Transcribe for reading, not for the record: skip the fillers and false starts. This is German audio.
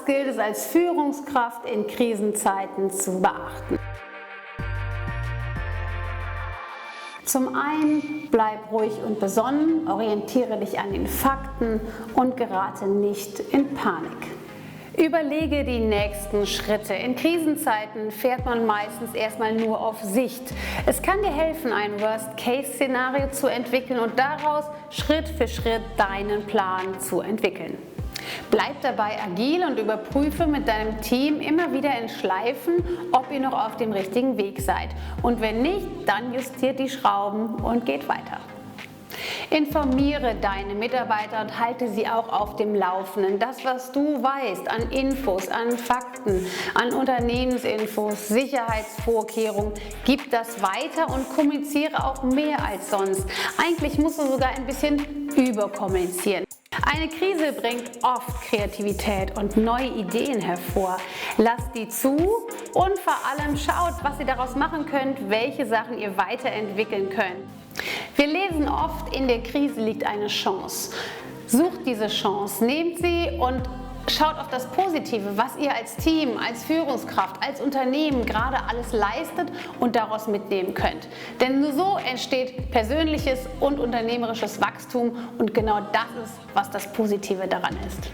Was gilt es als Führungskraft in Krisenzeiten zu beachten? Zum einen, bleib ruhig und besonnen, orientiere dich an den Fakten und gerate nicht in Panik. Überlege die nächsten Schritte. In Krisenzeiten fährt man meistens erstmal nur auf Sicht. Es kann dir helfen, ein Worst-Case-Szenario zu entwickeln und daraus Schritt für Schritt deinen Plan zu entwickeln. Bleib dabei agil und überprüfe mit deinem Team immer wieder in Schleifen, ob ihr noch auf dem richtigen Weg seid. Und wenn nicht, dann justiert die Schrauben und geht weiter. Informiere deine Mitarbeiter und halte sie auch auf dem Laufenden. Das, was du weißt an Infos, an Fakten, an Unternehmensinfos, Sicherheitsvorkehrungen, gib das weiter und kommuniziere auch mehr als sonst. Eigentlich musst du sogar ein bisschen überkommunizieren. Eine Krise bringt oft Kreativität und neue Ideen hervor. Lasst die zu und vor allem schaut, was ihr daraus machen könnt, welche Sachen ihr weiterentwickeln könnt. Wir lesen oft, in der Krise liegt eine Chance. Sucht diese Chance, nehmt sie und schaut auf das Positive, was ihr als Team, als Führungskraft, als Unternehmen gerade alles leistet und daraus mitnehmen könnt. Denn nur so entsteht persönliches und unternehmerisches Wachstum und genau das ist, was das Positive daran ist.